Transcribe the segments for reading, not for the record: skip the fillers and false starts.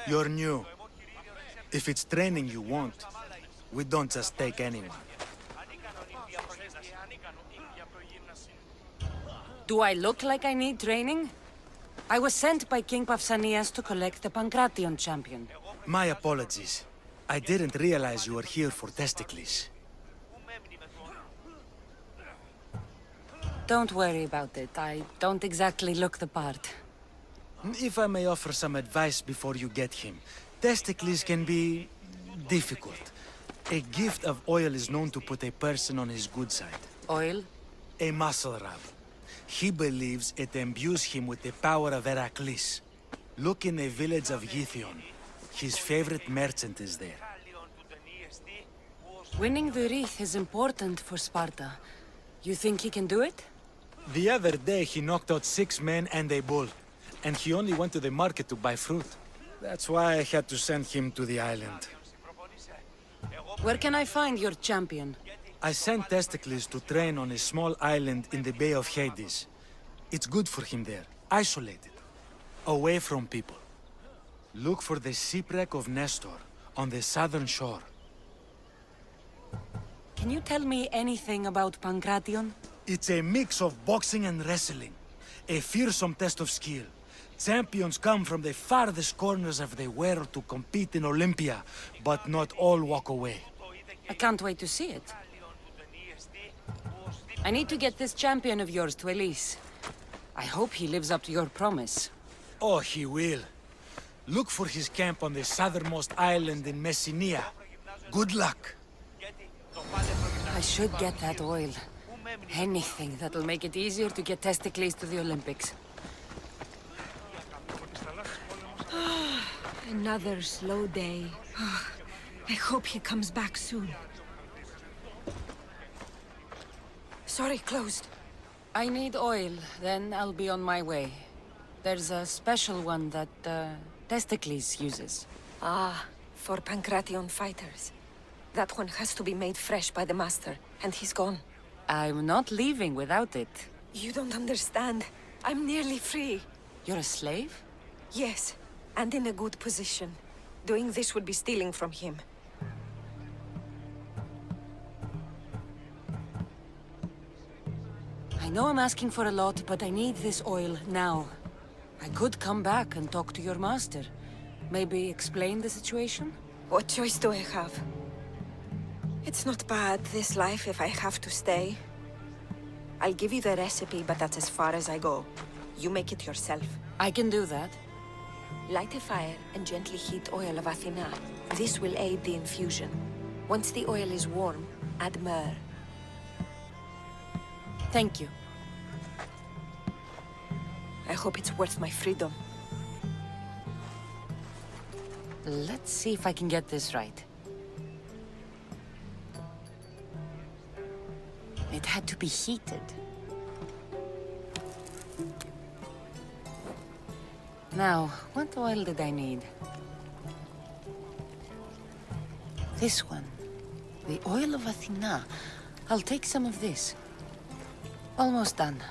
You're new. If it's training you want, we don't just take anyone. Do I look like I need training? I was sent by King Pausanias to collect the Pancration champion. My apologies. I didn't realize you were here for Testicles. Don't worry about it. I don't exactly look the part. If I may offer some advice before you get him, Testicles can be difficult. A gift of oil is known to put a person on his good side. Oil? A muscle rub. He believes it imbues him with the power of Heracles. Look in the village of Githyon. His favorite merchant is there. Winning the wreath is important for Sparta. You think he can do it? The other day he knocked out 6 men and a bull. And he only went to the market to buy fruit. That's why I had to send him to the island. Where can I find your champion? I sent Testicles to train on a small island in the Bay of Hades. It's good for him there, isolated, away from people. Look for the shipwreck of Nestor on the southern shore. Can you tell me anything about Pancration? It's a mix of boxing and wrestling. A fearsome test of skill. Champions come from the farthest corners of the world to compete in Olympia, but not all walk away. I can't wait to see it. I need to get this champion of yours to Elise. I hope he lives up to your promise. Oh, he will. Look for his camp on the southernmost island in Messenia. Good luck. I should get that oil. Anything that'll make it easier to get Testicles to the Olympics. Another slow day. I hope he comes back soon. Sorry, closed. I need oil, then I'll be on my way. There's a special one that, Testicles uses. Ah, for Pancration fighters. That one has to be made fresh by the master, and he's gone. I'm not leaving without it. You don't understand. I'm nearly free. You're a slave? Yes, and in a good position. Doing this would be stealing from him. I know I'm asking for a lot, but I need this oil now. I could come back and talk to your master. Maybe explain the situation? What choice do I have? It's not bad, this life, if I have to stay. I'll give you the recipe, but that's as far as I go. You make it yourself. I can do that. Light a fire and gently heat oil of Athena. This will aid the infusion. Once the oil is warm, add myrrh. Thank you. I hope it's worth my freedom. Let's see if I can get this right. It had to be heated. Now, what oil did I need? This one. The oil of Athena. I'll take some of this. Almost done.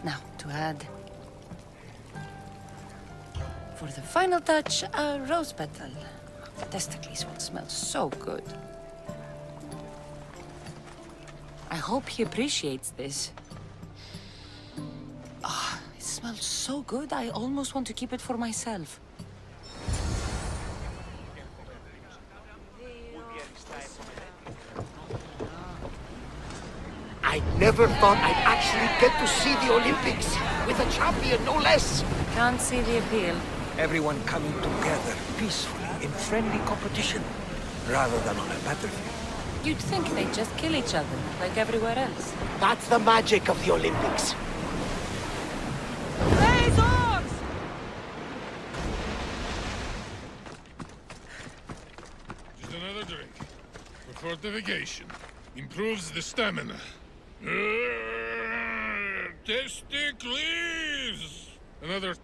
Now, to add... For the final touch, a rose petal. Testicles will smell so good. I hope he appreciates this. Ah, it smells so good, I almost want to keep it for myself. I never thought I'd actually get to see the Olympics, with a champion, no less. Can't see the appeal. Everyone coming together peacefully in friendly competition, rather than on a battlefield. You'd think they'd just kill each other, like everywhere else. That's the magic of the Olympics. Just another drink. For fortification. Improves the stamina. Testicles! Another...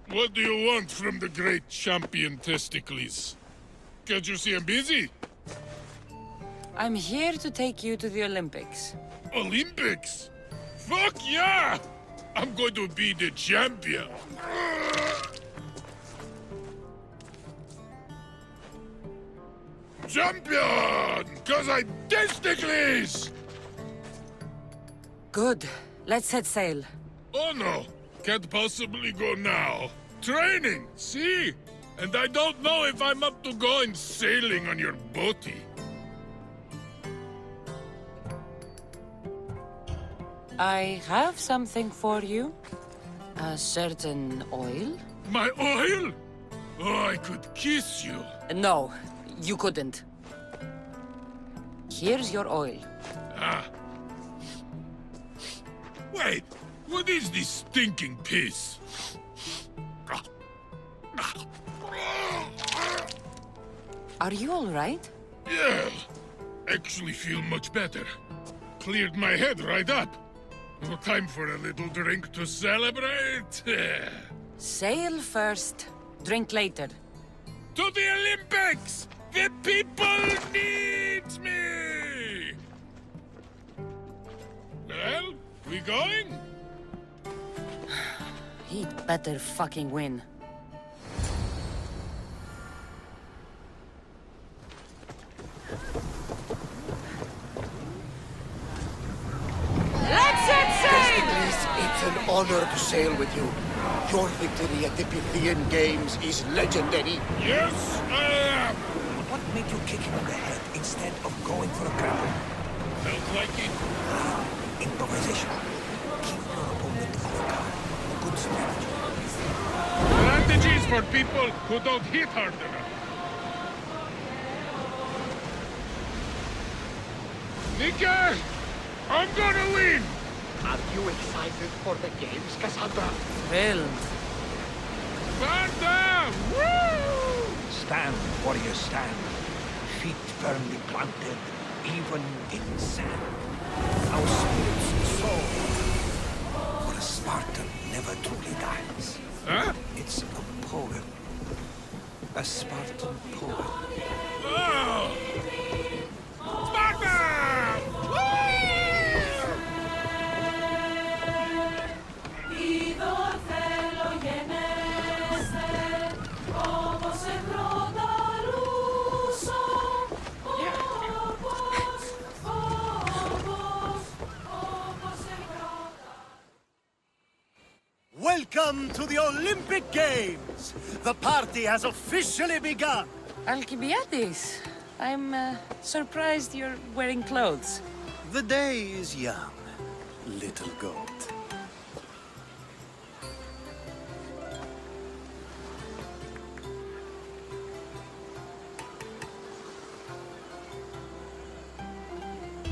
What do you want from the great champion Testicles? Can't you see I'm busy? I'm here to take you to the Olympics. Olympics? Fuck yeah! I'm going to be the champion. Champion! Cause I testicles! Good. Let's set sail. Oh no, can't possibly go now. Training, see? And I don't know if I'm up to going sailing on your boaty. I have something for you. A certain oil? My oil? Oh, I could kiss you. No, you couldn't. Here's your oil. Ah. Wait, what is this stinking piss? Are you all right? Yeah, actually feel much better. Cleared my head right up. No time for a little drink to celebrate. Sail first, drink later. To the Olympics! The people need me! Well, we going? He'd better fucking win. Let's set sail! It's an honor to sail with you. Your victory at the Pythian Games is legendary. Yes, I am! What made you kick him in the head instead of going for a grapple? Felt like it. Improvisation. Keep your opponent off guard. Good strategy. Strategies for people who don't hit hard enough. Nika, I'm gonna win! Are you excited for the games, Cassandra? Thrilled. Sparta! Woo! Stand, warrior, stand. Feet firmly planted, even in sand. Our spirits soar. For a Spartan never truly dies. Huh? It's a poem. A Spartan poem. Oh! Sparta! Woo! Welcome to the Olympic Games! The party has officially begun! Alcibiades, I'm surprised you're wearing clothes. The day is young, little goat.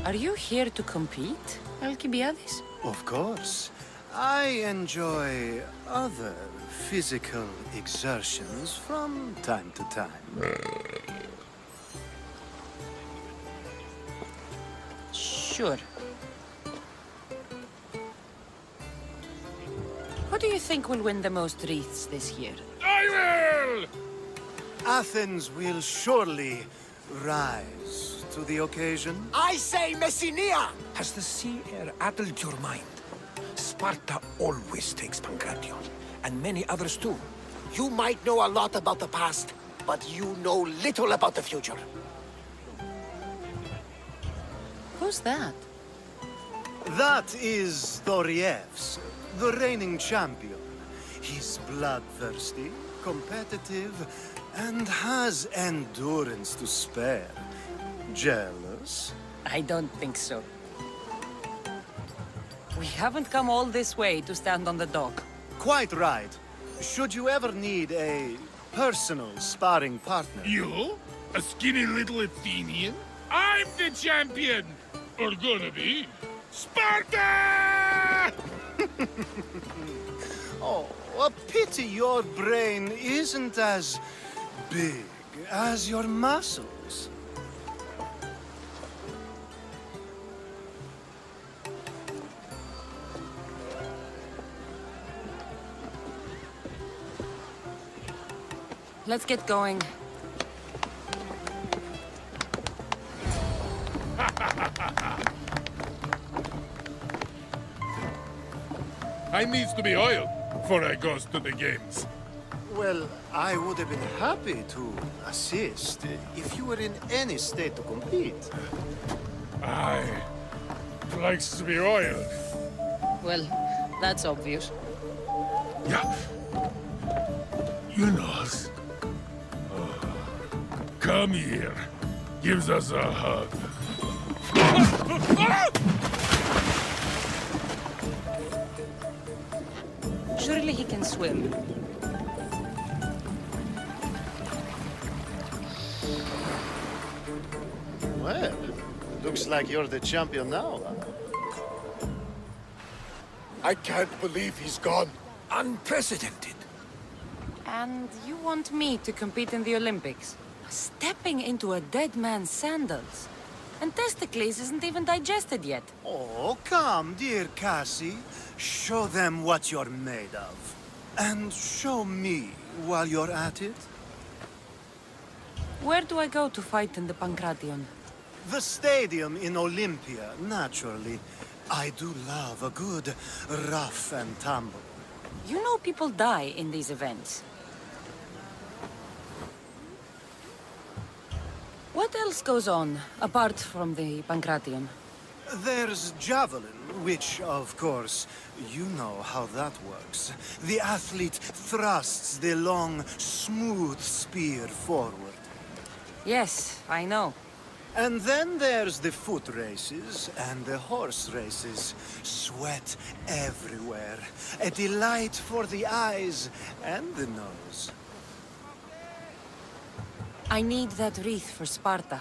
Are you here to compete, Alcibiades? Of course. I enjoy other physical exertions from time to time. Sure. Who do you think will win the most wreaths this year? I will! Athens will surely rise to the occasion. I say Messinia! Has the sea air addled your mind? Sparta always takes Pancration, and many others too. You might know a lot about the past, but you know little about the future. Who's that? That is Thorievs, the reigning champion. He's bloodthirsty, competitive, and has endurance to spare. Jealous? I don't think so. We haven't come all this way to stand on the dock. Quite right. Should you ever need a personal sparring partner? You? A skinny little Athenian? I'm the champion! Or gonna be. Sparta! Oh, a pity your brain isn't as big as your muscles. Let's get going. I needs to be oiled before I goes to the games. Well, I would have been happy to assist if you were in any state to compete. I likes to be oiled. Well, that's obvious. Yeah. You know. Come here. Gives us a hug. Surely he can swim. Well, looks like you're the champion now, huh? I can't believe he's gone. Unprecedented. And you want me to compete in the Olympics? Stepping into a dead man's sandals. And Testicles isn't even digested yet. Oh, come, dear Cassie. Show them what you're made of. And show me while you're at it. Where do I go to fight in the Pancration? The stadium in Olympia, naturally. I do love a good rough and tumble. You know people die in these events. What else goes on, apart from the Pancration? There's javelin, which, of course, you know how that works. The athlete thrusts the long, smooth spear forward. Yes, I know. And then there's the foot races and the horse races. Sweat everywhere. A delight for the eyes and the nose. I need that wreath for Sparta.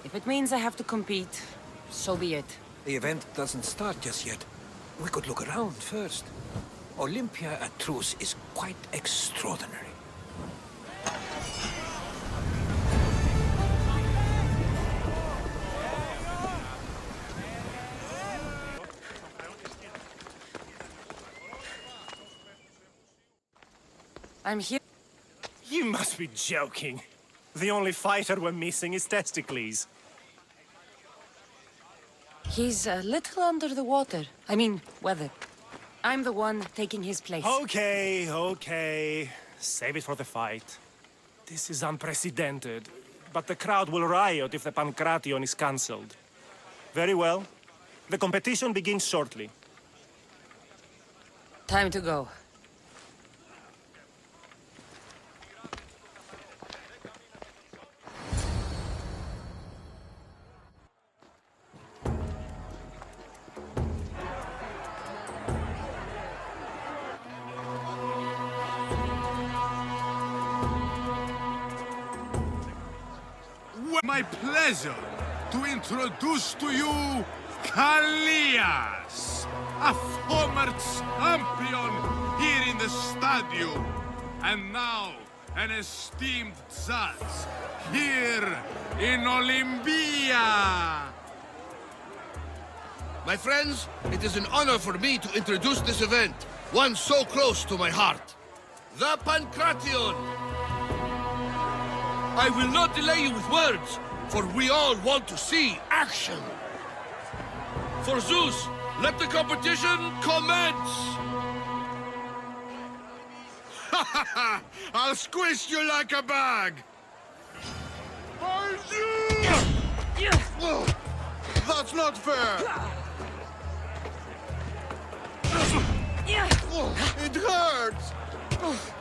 If it means I have to compete, so be it. The event doesn't start just yet. We could look around first. Olympia at truce is quite extraordinary. I'm here. You must be joking. The only fighter we're missing is Testicles. He's a little under the water. I mean, weather. I'm the one taking his place. Okay. Save it for the fight. This is unprecedented, but the crowd will riot if the Pancration is cancelled. Very well. The competition begins shortly. Time to go. My pleasure to introduce to you Kalias, a former champion here in the stadium, and now an esteemed judge here in Olympia. My friends, it is an honor for me to introduce this event, one so close to my heart. The Pancration! I will not delay you with words, for we all want to see action. For Zeus, let the competition commence! Ha ha ha! I'll squish you like a bag! That's not fair! It hurts!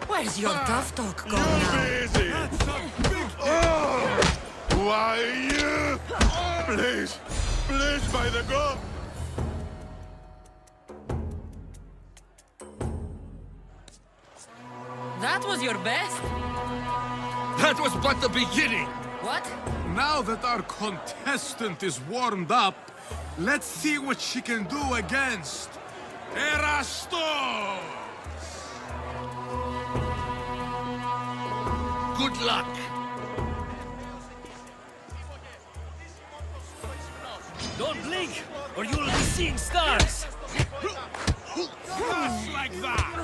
Where's your tough talk going You'll now? be easy! That's a big... Why you? Please, by the God! That was your best? That was but the beginning! What? Now that our contestant is warmed up, let's see what she can do against Erastos! Good luck! Don't blink, or you'll be seeing stars! Just like that!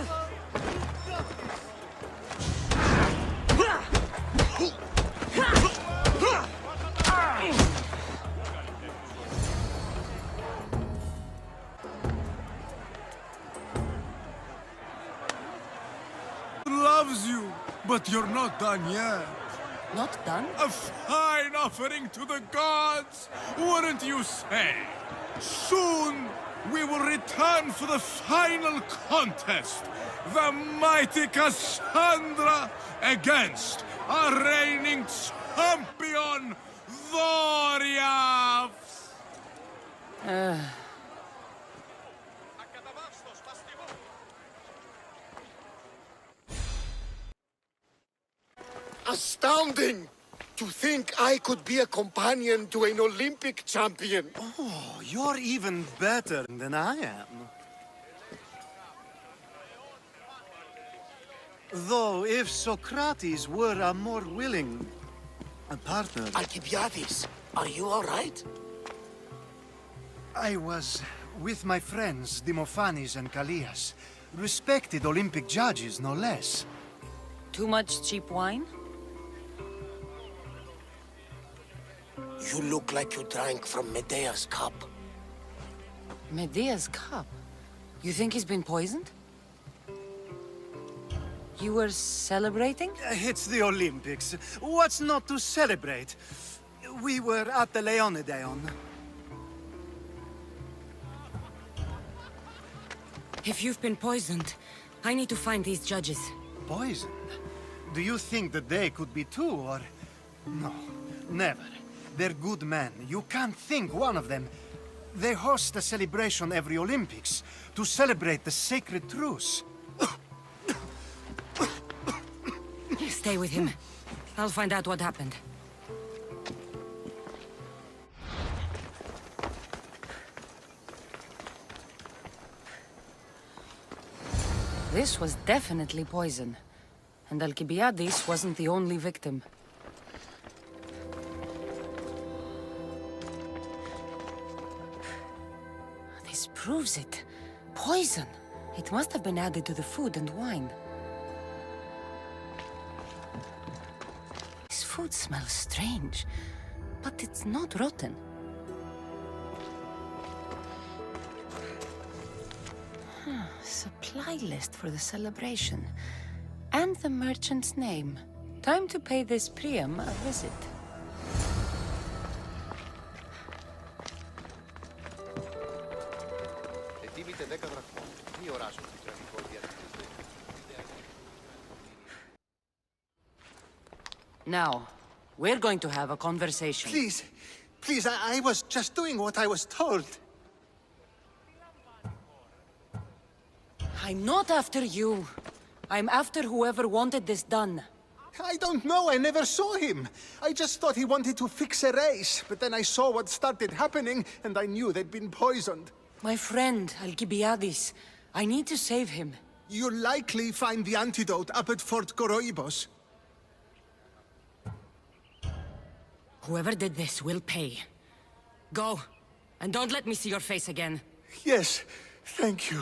But you're not done yet. Not done? A fine offering to the gods, wouldn't you say? Soon, we will return for the final contest. The mighty Cassandra against our reigning champion, Doriath! Astounding! To think I could be a companion to an Olympic champion. Oh, you're even better than I am. Though, if Socrates were a more willing partner... Alcibiades, are you all right? I was with my friends, Demophanes and Callias. Respected Olympic judges, no less. Too much cheap wine? You look like you drank from Medea's cup. Medea's cup? You think he's been poisoned? You were celebrating? It's the Olympics. What's not to celebrate? We were at the Leonideon. If you've been poisoned, I need to find these judges. Poisoned? Do you think that they could be too, or... No, never. They're good men. You can't think one of them. They host a celebration every Olympics to celebrate the sacred truce. Stay with him. I'll find out what happened. This was definitely poison. And Alcibiades wasn't the only victim. This proves it. Poison! It must have been added to the food and wine. This food smells strange, but it's not rotten. Supply list for the celebration. And the merchant's name. Time to pay this Priam a visit. Now, we're going to have a conversation. Please, I was just doing what I was told. I'm not after you. I'm after whoever wanted this done. I don't know, I never saw him. I just thought he wanted to fix a race, but then I saw what started happening, and I knew they'd been poisoned. My friend, Alcibiades. I need to save him. You'll likely find the antidote up at Fort Coroibos. Whoever did this will pay. Go, and don't let me see your face again. Yes, thank you.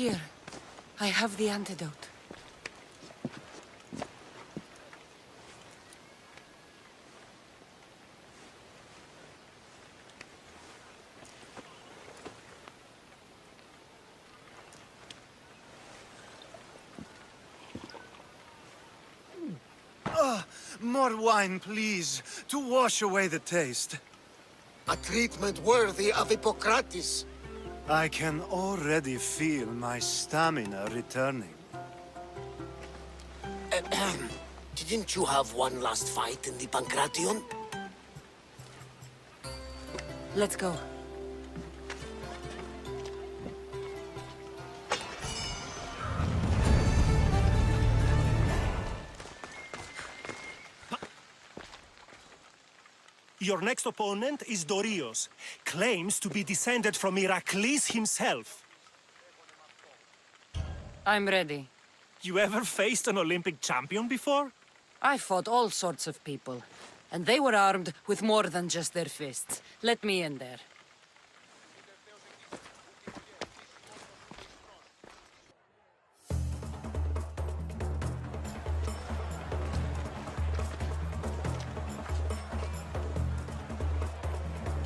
Here, I have the antidote. More wine, please, to wash away the taste. A treatment worthy of Hippocrates. I can already feel my stamina returning. Didn't you have one last fight in the Pancration? Let's go. Your next opponent is Dorios. Claims to be descended from Heracles himself. I'm ready. You ever faced an Olympic champion before? I fought all sorts of people, and they were armed with more than just their fists. Let me in there.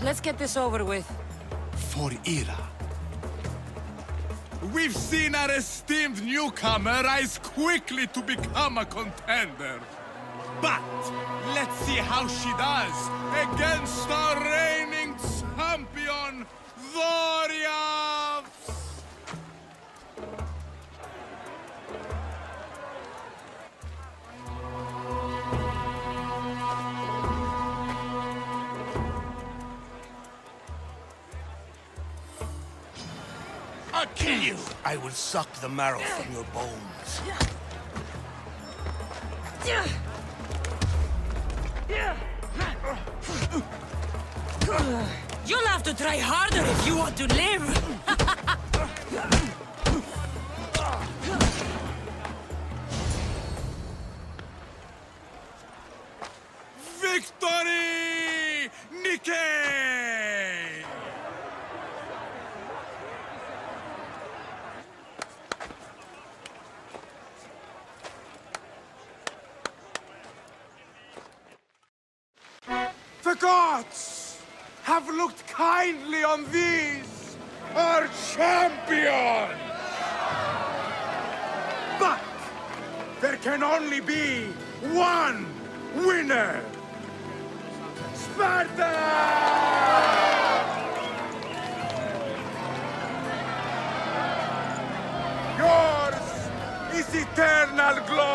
Let's get this over with. For Ira. We've seen our esteemed newcomer rise quickly to become a contender. But let's see how she does against our reigning champion, Dorios! I'll kill you! I will suck the marrow from your bones. You'll have to try harder if you want to live! Victory! Nikkei! The gods have looked kindly on these, our champions! But there can only be one winner! Sparta! Yours is eternal glory!